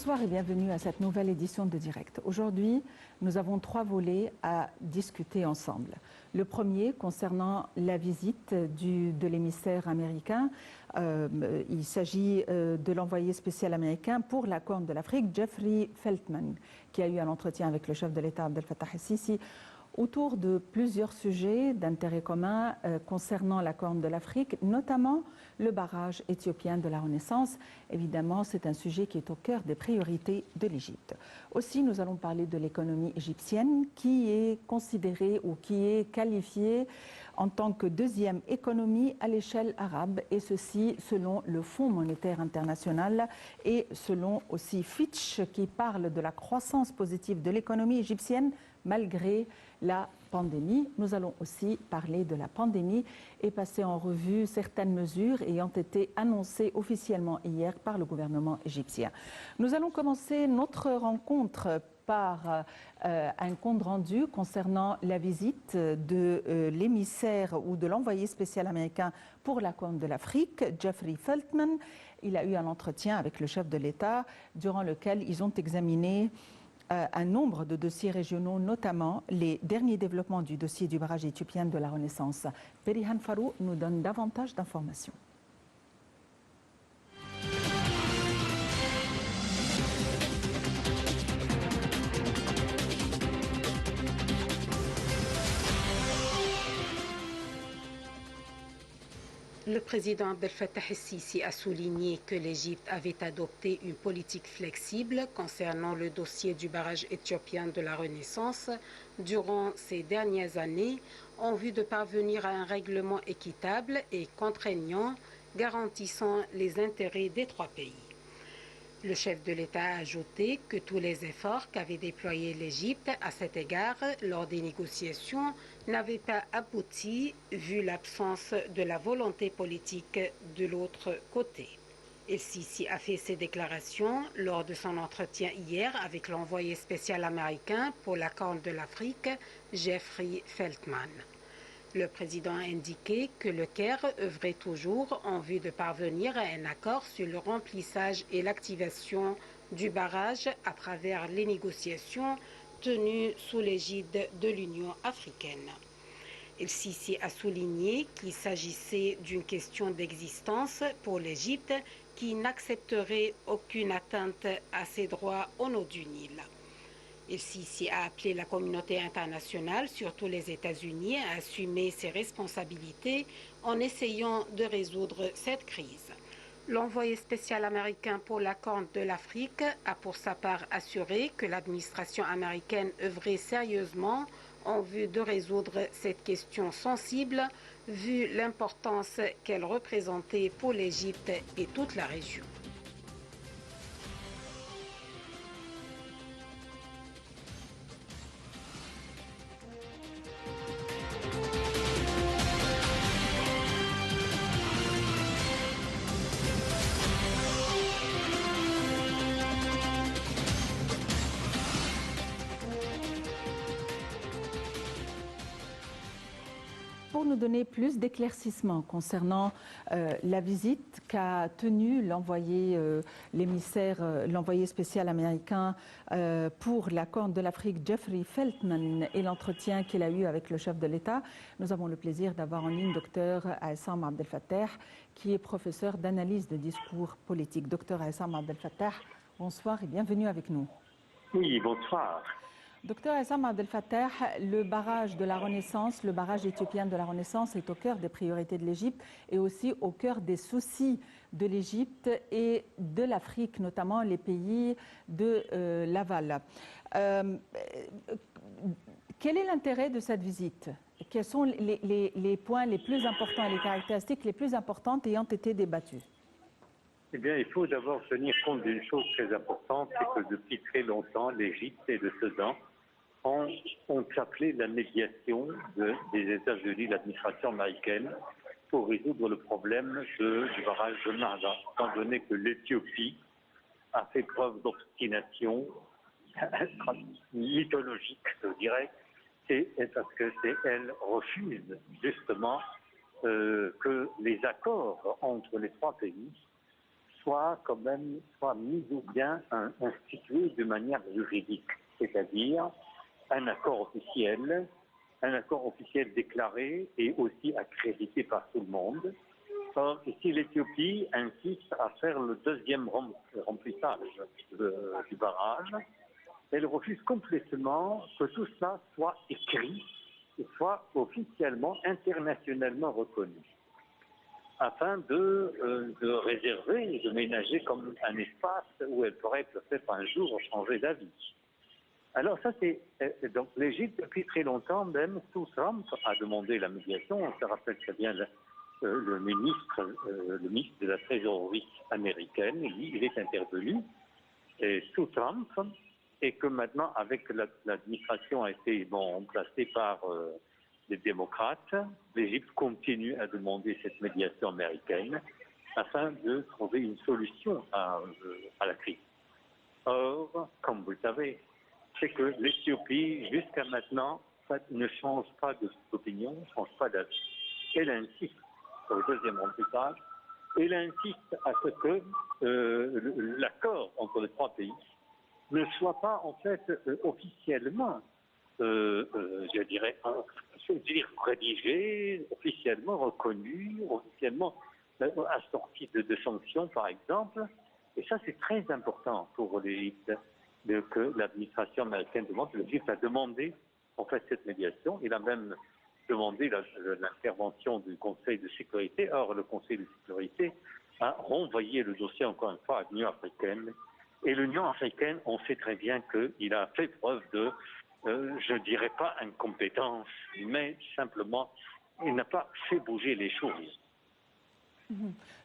Bonsoir et bienvenue à cette nouvelle édition de Direct. Aujourd'hui, nous avons 3 volets à discuter ensemble. Le premier concernant la visite de l'émissaire américain. Il s'agit de l'envoyé spécial américain pour la Corne de l'Afrique, Jeffrey Feltman, qui a eu un entretien avec le chef de l'État Abdel Fattah el-Sisi autour de plusieurs sujets d'intérêt commun concernant la Corne de l'Afrique, notamment le barrage éthiopien de la Renaissance. Évidemment, c'est un sujet qui est au cœur des priorités de l'Égypte. Aussi, nous allons parler de l'économie égyptienne qui est considérée ou qui est qualifiée en tant que deuxième économie à l'échelle arabe, et ceci selon le Fonds monétaire international et selon aussi Fitch qui parle de la croissance positive de l'économie égyptienne malgré la pandémie. Nous allons aussi parler de la pandémie et passer en revue certaines mesures ayant été annoncées officiellement hier par le gouvernement égyptien. Nous allons commencer notre rencontre par un compte rendu concernant la visite de l'émissaire ou de l'envoyé spécial américain pour la Corne de l'Afrique, Jeffrey Feltman. Il a eu un entretien avec le chef de l'État durant lequel ils ont examiné un nombre de dossiers régionaux, notamment les derniers développements du dossier du barrage éthiopien de la Renaissance. Perihan Farou nous donne davantage d'informations. Le président Abdel Fattah el-Sisi a souligné que l'Égypte avait adopté une politique flexible concernant le dossier du barrage éthiopien de la Renaissance durant ces dernières années en vue de parvenir à un règlement équitable et contraignant garantissant les intérêts des 3 pays. Le chef de l'État a ajouté que tous les efforts qu'avait déployés l'Égypte à cet égard lors des négociations n'avaient pas abouti vu l'absence de la volonté politique de l'autre côté. El-Sisi a fait ces déclarations lors de son entretien hier avec l'envoyé spécial américain pour la Corne de l'Afrique, Jeffrey Feltman. Le président a indiqué que le Caire œuvrait toujours en vue de parvenir à un accord sur le remplissage et l'activation du barrage à travers les négociations tenues sous l'égide de l'Union africaine. El-Sisi a souligné qu'il s'agissait d'une question d'existence pour l'Égypte qui n'accepterait aucune atteinte à ses droits au nord du Nil. El-Sisi a appelé la communauté internationale, surtout les États-Unis, à assumer ses responsabilités en essayant de résoudre cette crise. L'envoyé spécial américain pour la Corne de l'Afrique a pour sa part assuré que l'administration américaine œuvrait sérieusement en vue de résoudre cette question sensible, vu l'importance qu'elle représentait pour l'Égypte et toute la région. Pour nous donner plus d'éclaircissements concernant la visite qu'a tenue l'envoyé spécial américain pour la Corne de l'Afrique, Jeffrey Feltman, et l'entretien qu'il a eu avec le chef de l'État, nous avons le plaisir d'avoir en ligne Dr Aessam Abdel Fattah, qui est professeur d'analyse de discours politique. Dr Aessam Abdel Fattah, bonsoir et bienvenue avec nous. Oui, bonsoir. Docteur Aessam Abdel Fattah, le barrage de la Renaissance, le barrage éthiopien de la Renaissance est au cœur des priorités de l'Égypte et aussi au cœur des soucis de l'Égypte et de l'Afrique, notamment les pays de l'aval. Quel est l'intérêt de cette visite? Quels sont les points les plus importants et les caractéristiques les plus importantes ayant été débattues? Eh bien, il faut d'abord tenir compte d'une chose très importante, c'est que depuis très longtemps, l'Égypte et le Soudan ont appelé la médiation des États-Unis, l'administration américaine, pour résoudre le problème du barrage de Nahda, étant donné que l'Éthiopie a fait preuve d'obstination mythologique, je dirais, et parce qu'elle refuse justement que les accords entre les 3 pays soit quand même soit mise ou bien instituée de manière juridique, c'est-à-dire un accord officiel déclaré et aussi accrédité par tout le monde. Or, ici, l'Éthiopie insiste à faire le deuxième remplissage du barrage. Elle refuse complètement que tout cela soit écrit et soit officiellement, internationalement reconnu, afin de réserver et de ménager comme un espace où elle pourrait peut-être un jour changer d'avis. Alors ça c'est donc l'Égypte depuis très longtemps, même sous Trump a demandé la médiation. On se rappelle très bien le ministre de la trésorerie américaine, lui, il est intervenu sous Trump, et que maintenant avec l'administration a été remplacée par les démocrates, l'Égypte continue à demander cette médiation américaine afin de trouver une solution à la crise. Or, comme vous le savez, c'est que l'Éthiopie, jusqu'à maintenant, ne change pas d'opinion, ne change pas d'avis. Elle insiste sur le deuxième remplissage, elle insiste à ce que l'accord entre les trois pays ne soit pas en fait officiellement, je dirais, rédigé, officiellement reconnu, officiellement assorti de sanctions, par exemple. Et ça, c'est très important pour l'Égypte, que l'administration américaine demande. L'Égypte a demandé, en fait, cette médiation. Il a même demandé l'intervention du Conseil de sécurité. Or, le Conseil de sécurité a renvoyé le dossier, encore une fois, à l'Union africaine. Et l'Union africaine, on sait très bien qu'il a fait preuve de, je ne dirais pas incompétence, mais simplement, il n'a pas fait bouger les choses.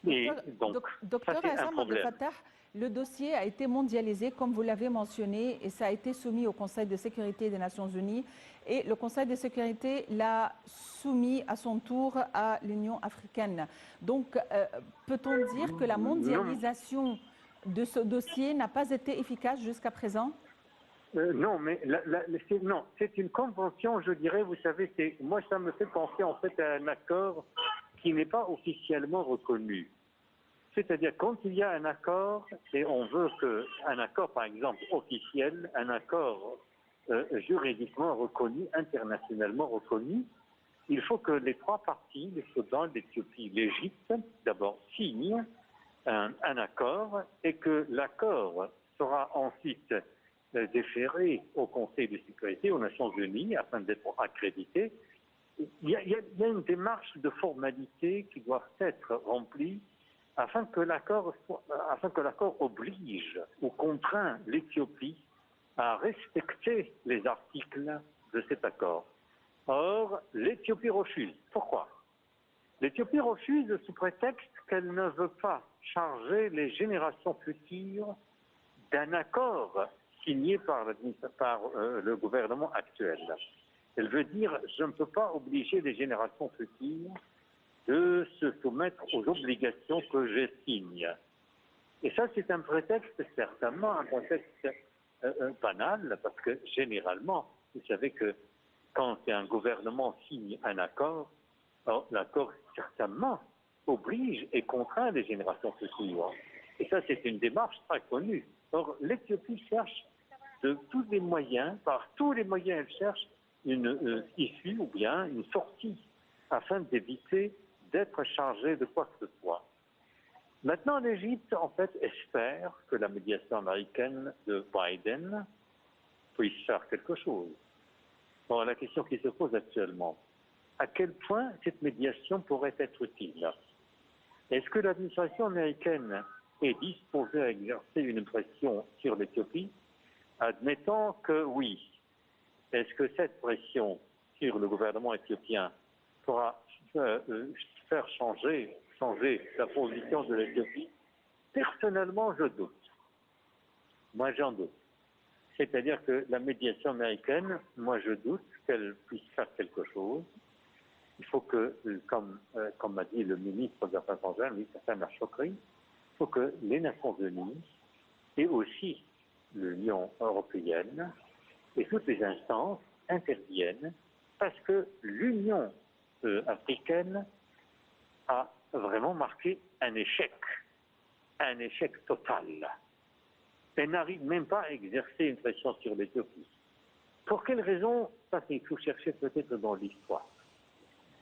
Et donc, Docteur Assam Abdel Fattah, le dossier a été mondialisé, comme vous l'avez mentionné, et ça a été soumis au Conseil de sécurité des Nations Unies. Et le Conseil de sécurité l'a soumis à son tour à l'Union africaine. Donc, peut-on dire que la mondialisation de ce dossier n'a pas été efficace jusqu'à présent? Non, mais non, c'est une convention, je dirais, vous savez, moi ça me fait penser en fait à un accord qui n'est pas officiellement reconnu. C'est-à-dire quand il y a un accord et on veut qu'un accord, par exemple, officiel, un accord juridiquement reconnu, internationalement reconnu, il faut que les trois parties, le Soudan, l'Éthiopie, l'Égypte, d'abord signent un accord et que l'accord sera ensuite déféré au Conseil de sécurité, aux Nations Unies, afin d'être accrédité. Il y a une démarche de formalité qui doit être remplie afin que l'accord oblige ou contraint l'Éthiopie à respecter les articles de cet accord. Or, l'Éthiopie refuse. Pourquoi? L'Éthiopie refuse sous prétexte qu'elle ne veut pas charger les générations futures d'un accord signé par le gouvernement actuel. Elle veut dire, je ne peux pas obliger les générations futures de se soumettre aux obligations que je signe. Et ça, c'est un prétexte, certainement, un prétexte banal, parce que généralement, vous savez que quand un gouvernement signe un accord, l'accord, certainement, oblige et contraint les générations futures. Et ça, c'est une démarche très connue. Or, l'Éthiopie cherche de tous les moyens, par tous les moyens, elle cherche une issue ou bien une sortie, afin d'éviter d'être chargée de quoi que ce soit. Maintenant, l'Égypte, en fait, espère que la médiation américaine de Biden puisse faire quelque chose. Bon, la question qui se pose actuellement, à quel point cette médiation pourrait être utile? Est-ce que l'administration américaine est disposée à exercer une pression sur l'Éthiopie? Admettons que oui. Est-ce que cette pression sur le gouvernement éthiopien pourra faire changer la position de l'Éthiopie? Personnellement, je doute. Moi, j'en doute. C'est-à-dire que la médiation américaine, moi, je doute qu'elle puisse faire quelque chose. Il faut que, comme m'a dit le ministre des Affaires étrangères, le ministre Samir Chokri, il faut que les Nations Unies et aussi l'Union européenne et toutes les instances interviennent parce que l'Union africaine a vraiment marqué un échec un échec total. Elle n'arrive même pas à exercer une pression sur l'Éthiopie. Pour quelle raison? Ça, il faut chercher peut-être dans l'histoire.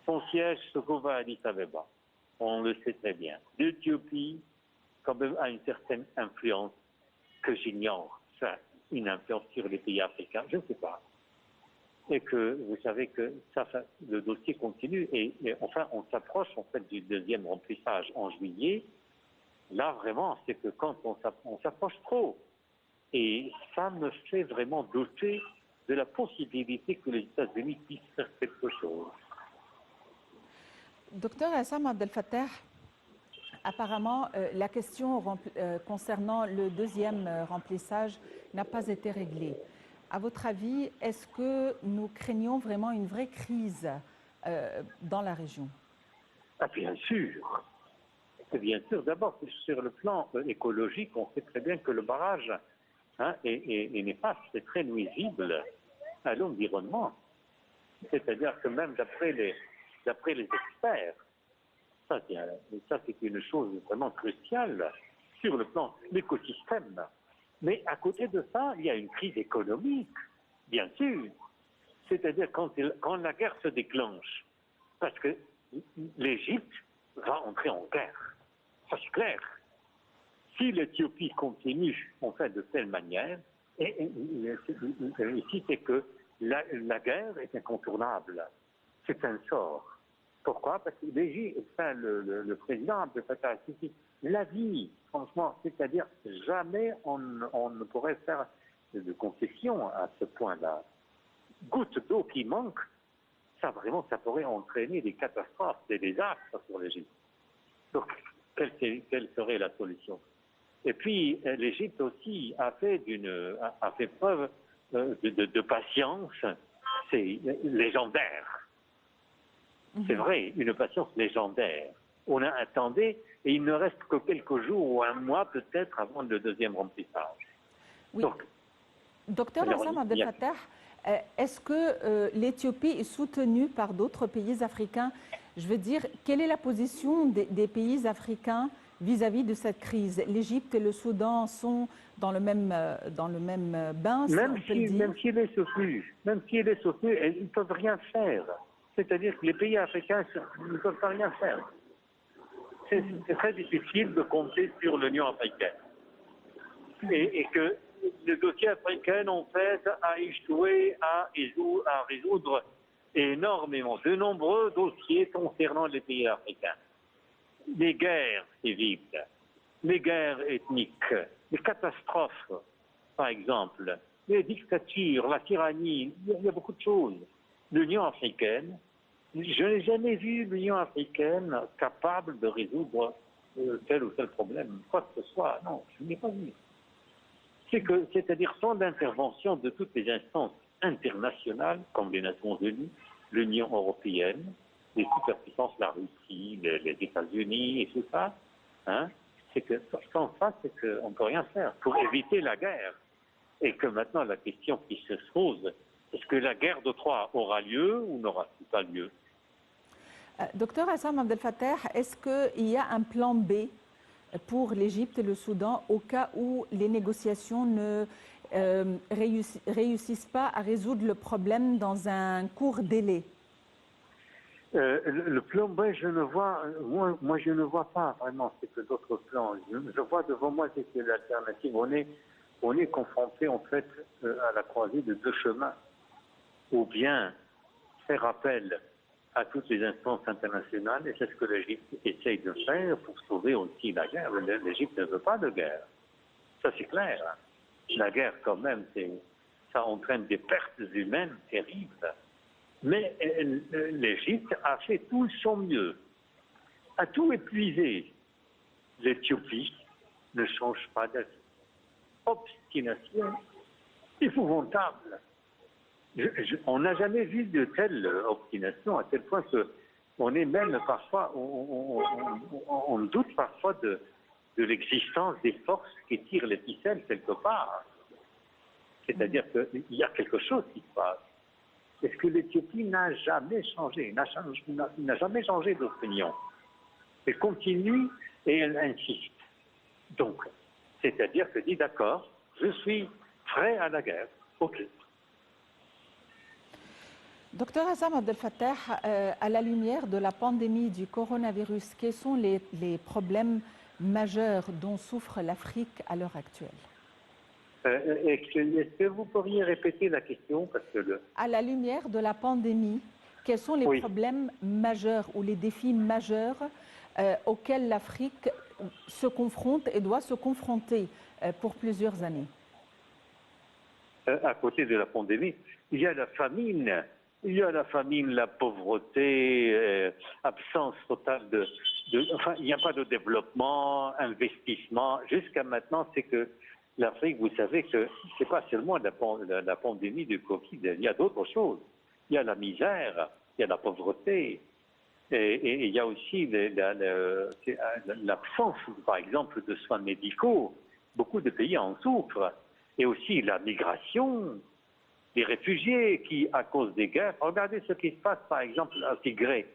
Son siège se trouve à Addis Abeba. On le sait très bien. L'Éthiopie, quand même, a une certaine influence que j'ignore. Ça, une influence sur les pays africains, je ne sais pas. Et que vous savez que ça, le dossier continue. Et enfin, on s'approche en fait du deuxième remplissage en juillet. Là, vraiment, c'est que quand on s'approche trop. Et ça me fait vraiment douter de la possibilité que les États-Unis puissent faire quelque chose. Docteur Essam Abdel Fattah, apparemment, la question concernant le deuxième remplissage n'a pas été réglée. À votre avis, est-ce que nous craignons vraiment une vraie crise dans la région? Ah, bien sûr. Bien sûr. D'abord, sur le plan écologique, on sait très bien que le barrage est néfaste, c'est très nuisible à l'environnement. C'est-à-dire que même d'après les experts, ça c'est une chose vraiment cruciale sur le plan de l'écosystème. Mais à côté de ça, il y a une crise économique, bien sûr. C'est-à-dire quand la guerre se déclenche, parce que l'Égypte va entrer en guerre. Ça c'est clair. Si l'Éthiopie continue en fait de telle manière, ici c'est que la guerre est incontournable. C'est un sort. Pourquoi? Parce que le président Abdel Fattah al-Sisi l'a dit, franchement, c'est-à-dire jamais on ne pourrait faire de concession à ce point-là. Goutte d'eau qui manque, ça pourrait entraîner des catastrophes, des désastres sur l'Égypte. Donc, quelle serait la solution? Et puis, l'Égypte aussi a fait preuve de patience. C'est légendaire. C'est vrai, une patience légendaire. On a attendu et il ne reste que quelques jours ou un mois peut-être avant le deuxième remplissage. Oui. Donc, Docteur Essam Abdel Fattah, est-ce que l'Éthiopie est soutenue par d'autres pays africains? Je veux dire, quelle est la position des pays africains vis-à-vis de cette crise? L'Égypte et le Soudan sont dans le même bain, même s'il est sauvé, ils ne peuvent rien faire. C'est-à-dire que les pays africains ne peuvent pas rien faire. C'est très difficile de compter sur l'Union africaine. Et que le dossier africain, en fait, a échoué à résoudre énormément de nombreux dossiers concernant les pays africains. Les guerres civiles, les guerres ethniques, les catastrophes, par exemple, les dictatures, la tyrannie, il y a beaucoup de choses. L'Union africaine, je n'ai jamais vu l'Union africaine capable de résoudre tel ou tel problème, quoi que ce soit. Non, je n'ai pas vu. C'est-à-dire sans l'intervention de toutes les instances internationales, comme les Nations Unies, l'Union européenne, les superpuissances, la Russie, les États-Unis et tout ça, c'est que sans ça, c'est qu'on ne peut rien faire pour éviter la guerre. Et que maintenant, la question qui se pose, est-ce que la guerre de Troie aura lieu ou n'aura-t-il pas lieu? Docteur Essam Abdel Fattah, est-ce qu'il y a un plan B pour l'Égypte et le Soudan au cas où les négociations ne réussissent pas à résoudre le problème dans un court délai? Le plan B, je ne vois pas vraiment ce que d'autres plans. Je vois devant moi ce que l'alternative. On est confronté en fait à la croisée de deux chemins. Ou bien faire appel à toutes les instances internationales, et c'est ce que l'Égypte essaye de faire pour sauver aussi la guerre. L'Égypte ne veut pas de guerre. Ça, c'est clair. La guerre, quand même, ça entraîne des pertes humaines terribles. Mais l'Égypte a fait tout son mieux, a tout épuisé. L'Éthiopie ne change pas d'avis. Obstination épouvantable. On n'a jamais vu de telle obstination, à tel point qu'on est même parfois, on doute parfois de l'existence des forces qui tirent les ficelles quelque part. C'est-à-dire qu'il y a quelque chose qui se passe. Est-ce que l'Éthiopie n'a jamais changé, n'a jamais changé d'opinion? Elle continue et elle insiste. Donc, c'est-à-dire que dit d'accord, je suis prêt à la guerre. OK. Docteur Hassam Abdel Fattah, à la lumière de la pandémie du coronavirus, quels sont les problèmes majeurs dont souffre l'Afrique à l'heure actuelle? Est-ce que vous pourriez répéter la question parce que À la lumière de la pandémie, quels sont les problèmes majeurs ou les défis majeurs auxquels l'Afrique se confronte et doit se confronter pour plusieurs années? À côté de la pandémie, il y a la famine. Il y a la famine, la pauvreté, absence totale enfin, il n'y a pas de développement, investissement. Jusqu'à maintenant, c'est que l'Afrique, vous savez que c'est pas seulement la pandémie du Covid, il y a d'autres choses. Il y a la misère, il y a la pauvreté, et il y a aussi l'absence, par exemple, de soins médicaux. Beaucoup de pays en souffrent. Et aussi la migration, les réfugiés qui, à cause des guerres, regardez ce qui se passe par exemple à Tigré.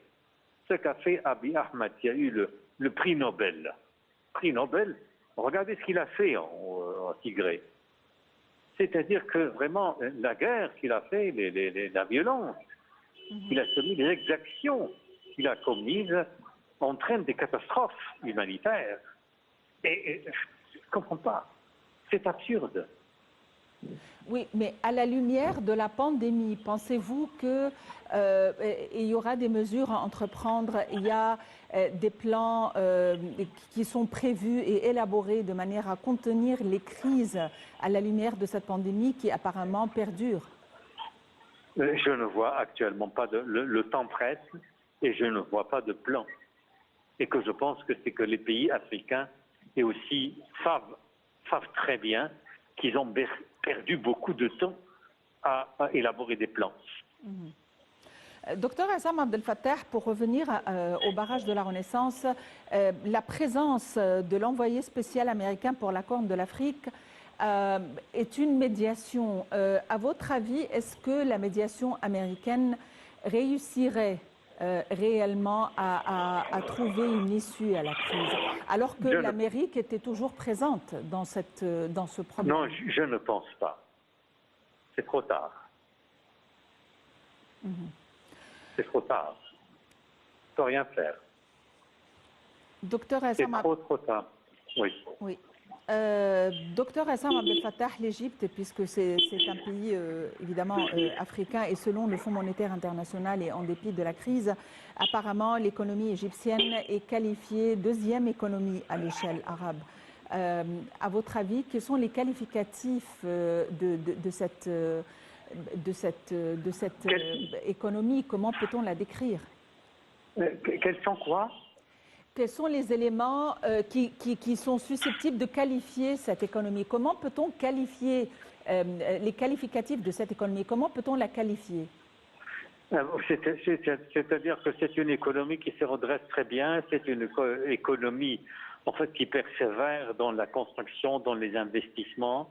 Ce qu'a fait Abiy Ahmed, qui a eu le prix Nobel. Prix Nobel, regardez ce qu'il a fait en Tigré. C'est-à-dire que vraiment, la guerre qu'il a fait, la violence qu'il a commis, les exactions qu'il a commises, entraînent des catastrophes humanitaires. Et je ne comprends pas. C'est absurde. Oui, mais à la lumière de la pandémie, pensez-vous qu'il y aura des mesures à entreprendre? Il y a des plans qui sont prévus et élaborés de manière à contenir les crises à la lumière de cette pandémie qui apparemment perdure? Je ne vois actuellement pas le temps presse et je ne vois pas de plan. Et que je pense que c'est que les pays africains et aussi savent très bien qu'ils ont perdu beaucoup de temps à élaborer des plans. Docteur Hassam Abdel Fattah, pour revenir au barrage de la Renaissance, la présence de l'envoyé spécial américain pour la Corne de l'Afrique est une médiation. À votre avis, est-ce que la médiation américaine réussirait réellement à trouver une issue à la crise, alors que l'Amérique était toujours présente dans ce problème? Non, je ne pense pas. C'est trop tard. C'est trop tard. Il ne faut rien faire. Docteur Hassam, c'est trop tard. Oui. Docteur Hassam Abdel Fattah, l'Égypte, puisque c'est un pays évidemment africain et selon le Fonds monétaire international et en dépit de la crise, apparemment l'économie égyptienne est qualifiée deuxième économie à l'échelle arabe. À votre avis, quels sont les qualificatifs de cette économie? Comment peut-on la décrire? Quels sont quoi? Quels sont les éléments qui sont susceptibles de qualifier cette économie? Comment peut-on qualifier les qualificatifs de cette économie? Comment peut-on la qualifier? C'est-à-dire que c'est une économie qui se redresse très bien, c'est une économie en fait qui persévère dans la construction, dans les investissements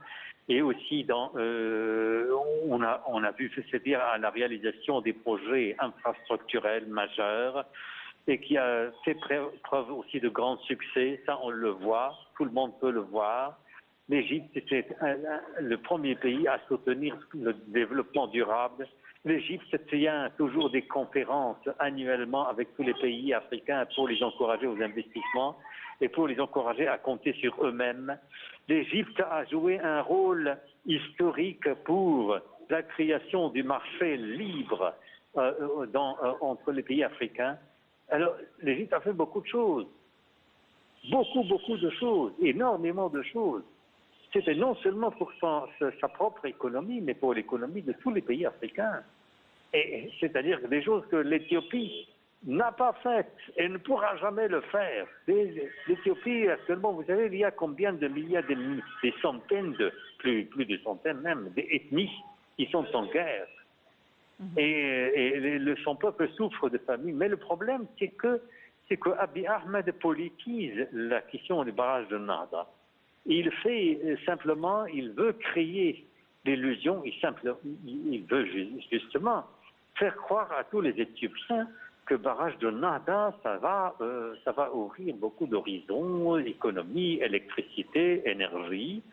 et aussi dans on a vu, c'est-à-dire à la réalisation des projets infrastructurels majeurs et qui a fait preuve aussi de grands succès. Ça, on le voit, tout le monde peut le voir. L'Égypte était le premier pays à soutenir le développement durable. L'Égypte tient toujours des conférences annuellement avec tous les pays africains pour les encourager aux investissements et pour les encourager à compter sur eux-mêmes. L'Égypte a joué un rôle historique pour la création du marché libre entre les pays africains. Alors, l'Égypte a fait beaucoup de choses. Beaucoup de choses, énormément de choses. C'était non seulement pour sa propre économie, mais pour l'économie de tous les pays africains. Et c'est-à-dire des choses que l'Éthiopie n'a pas faites et ne pourra jamais le faire. L'Éthiopie, actuellement, vous savez, il y a combien de milliards, des centaines, plus de centaines même, d'ethnies qui sont en guerre. Et son peuple souffre de famine. Mais le problème, c'est que Abiy Ahmed politise la question du barrage de Nahda. Il veut créer l'illusion, il veut justement faire croire à tous les Éthiopiens que le barrage de Nahda, ça va ouvrir beaucoup d'horizons, économie, électricité, énergie.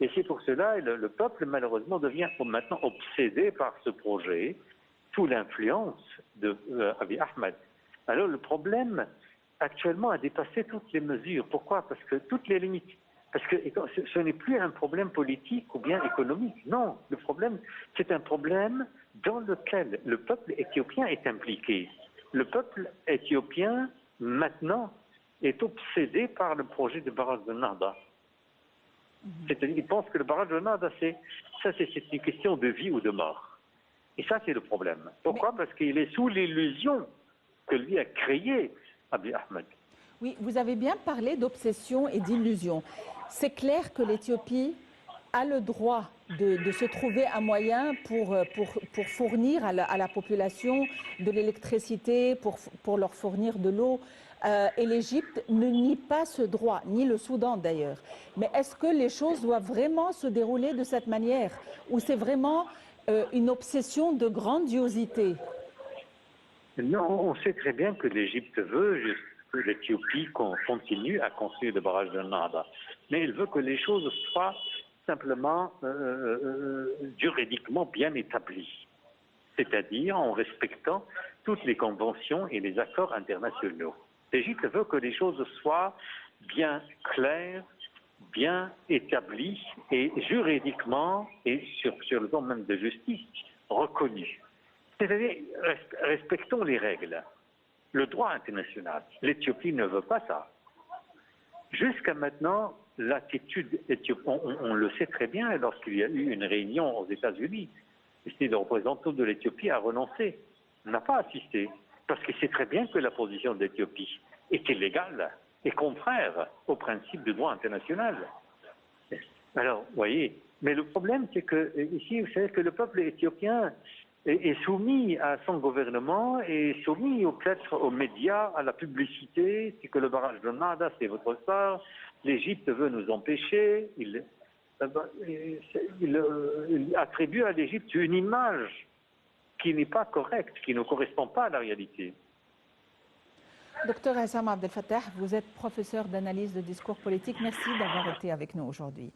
Et c'est pour cela que le peuple, malheureusement, devient maintenant obsédé par ce projet, sous l'influence d'Abiy Ahmed. Alors le problème, actuellement, a dépassé toutes les mesures. Pourquoi? Parce que toutes les limites. Parce que ce n'est plus un problème politique ou bien économique. Non, le problème, c'est un problème dans lequel le peuple éthiopien est impliqué. Le peuple éthiopien, maintenant, est obsédé par le projet de barrage de Nahda. C'est-à-dire qu'il pense que le barrage de Nahda, c'est une question de vie ou de mort. Et ça, c'est le problème. Pourquoi? Parce qu'il est sous l'illusion que lui a créé Abiy Ahmed. Oui, vous avez bien parlé d'obsession et d'illusion. C'est clair que l'Éthiopie a le droit de se trouver un moyen pour fournir à la population de l'électricité, pour leur fournir de l'eau. Et l'Égypte ne nie pas ce droit, ni le Soudan d'ailleurs. Mais est-ce que les choses doivent vraiment se dérouler de cette manière? Ou c'est vraiment une obsession de grandiosité? Non, on sait très bien que l'Égypte veut que l'Éthiopie continue à construire le barrage de Nahda. Mais elle veut que les choses soient simplement juridiquement bien établies. C'est-à-dire en respectant toutes les conventions et les accords internationaux. L'Égypte veut que les choses soient bien claires, bien établies et juridiquement et sur le plan même de justice reconnues. C'est-à-dire, respectons les règles, le droit international. L'Éthiopie ne veut pas ça. Jusqu'à maintenant, l'attitude éthiopienne, on le sait très bien lorsqu'il y a eu une réunion aux États-Unis, le représentant de l'Éthiopie a renoncé, n'a pas assisté, parce qu'il sait très bien que la position de l'Éthiopie est illégale et contraire au principe du droit international. Alors, vous voyez, mais le problème, c'est que ici, vous savez que le peuple éthiopien est soumis à son gouvernement, est soumis peut-être aux médias, à la publicité, c'est que le barrage de Nahda, c'est votre sort, l'Égypte veut nous empêcher, il attribue à l'Égypte une image qui n'est pas correcte, qui ne correspond pas à la réalité. Docteur Essam Abdel Fattah, vous êtes professeur d'analyse de discours politique. Merci d'avoir été avec nous aujourd'hui.